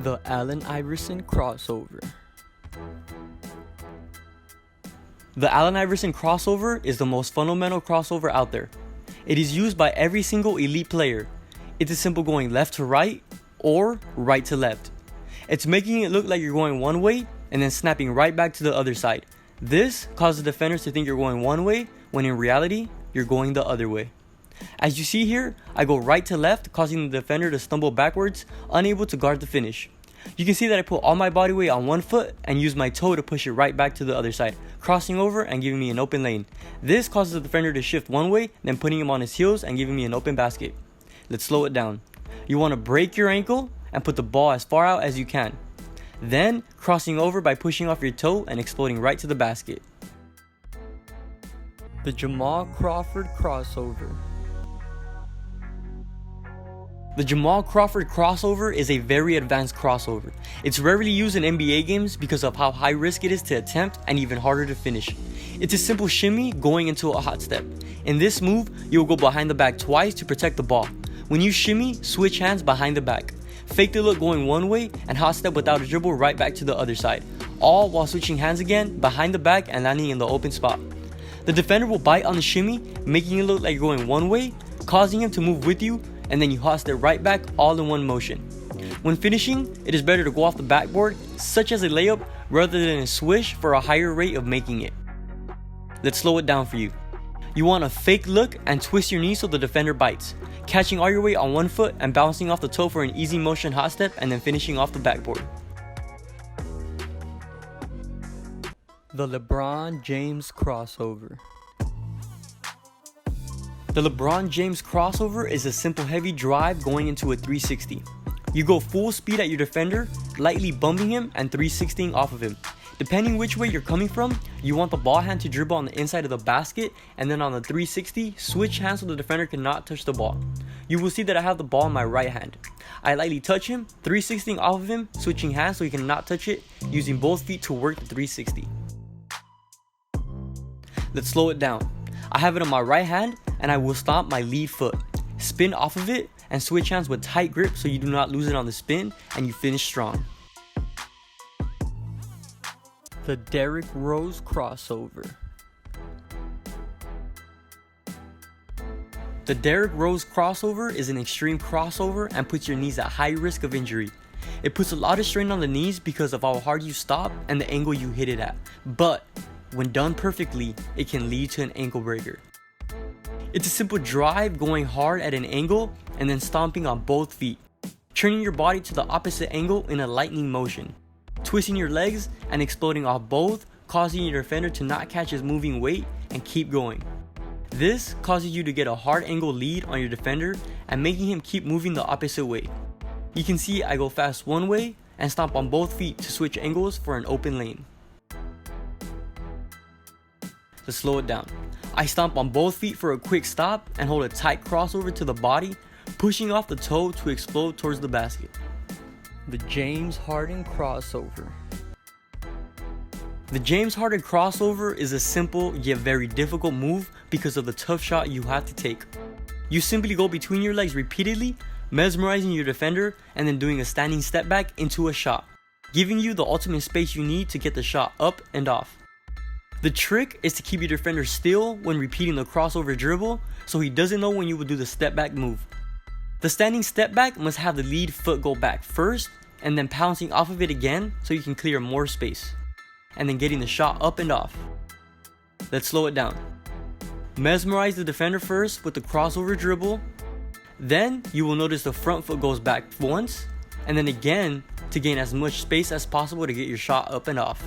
The Allen Iverson crossover. The Allen Iverson crossover is the most fundamental crossover out there. It is used by every single elite player. It is simple going left to right or right to left. It's making it look like you're going one way and then snapping right back to the other side. This causes defenders to think you're going one way when in reality, you're going the other way. As you see here, I go right to left, causing the defender to stumble backwards, unable to guard the finish. You can see that I put all my body weight on one foot and use my toe to push it right back to the other side, crossing over and giving me an open lane. This causes the defender to shift one way, then putting him on his heels and giving me an open basket. Let's slow it down. You want to break your ankle and put the ball as far out as you can. Then, crossing over by pushing off your toe and exploding right to the basket. The Jamal Crawford crossover. The Jamal Crawford crossover is a very advanced crossover. It's rarely used in NBA games because of how high risk it is to attempt and even harder to finish. It's a simple shimmy going into a hot step. In this move, you will go behind the back twice to protect the ball. When you shimmy, switch hands behind the back. Fake the look going one way and hot step without a dribble right back to the other side. All while switching hands again behind the back and landing in the open spot. The defender will bite on the shimmy, making it look like you're going one way, causing him to move with you, and then you hot step right back all in one motion. When finishing, it is better to go off the backboard, such as a layup, rather than a swish for a higher rate of making it. Let's slow it down for you. You want a fake look and twist your knee so the defender bites, catching all your weight on one foot and bouncing off the toe for an easy motion hot step and then finishing off the backboard. The LeBron James crossover. The LeBron James crossover is a simple heavy drive going into a 360. You go full speed at your defender, lightly bumping him and 360ing off of him. Depending which way you're coming from, you want the ball hand to dribble on the inside of the basket, and then on the 360, switch hands so the defender cannot touch the ball. You will see that I have the ball in my right hand. I lightly touch him, 360ing off of him, switching hands so he cannot touch it, using both feet to work the 360. Let's slow it down. I have it on my right hand and I will stomp my lead foot, spin off of it and switch hands with tight grip so you do not lose it on the spin and you finish strong. The Derrick Rose crossover. The Derrick Rose crossover is an extreme crossover and puts your knees at high risk of injury. It puts a lot of strain on the knees because of how hard you stop and the angle you hit it at, but when done perfectly, it can lead to an ankle breaker. It's a simple drive going hard at an angle and then stomping on both feet, turning your body to the opposite angle in a lightning motion, twisting your legs and exploding off both, causing your defender to not catch his moving weight and keep going. This causes you to get a hard angle lead on your defender and making him keep moving the opposite way. You can see I go fast one way and stomp on both feet to switch angles for an open lane. To slow it down, I stomp on both feet for a quick stop and hold a tight crossover to the body, pushing off the toe to explode towards the basket. The James Harden crossover. The James Harden crossover is a simple yet very difficult move because of the tough shot you have to take. You simply go between your legs repeatedly, mesmerizing your defender and then doing a standing step back into a shot, giving you the ultimate space you need to get the shot up and off. The trick is to keep your defender still when repeating the crossover dribble so he doesn't know when you will do the step back move. The standing step back must have the lead foot go back first and then pouncing off of it again so you can clear more space, and then getting the shot up and off. Let's slow it down. Mesmerize the defender first with the crossover dribble, then you will notice the front foot goes back once and then again to gain as much space as possible to get your shot up and off.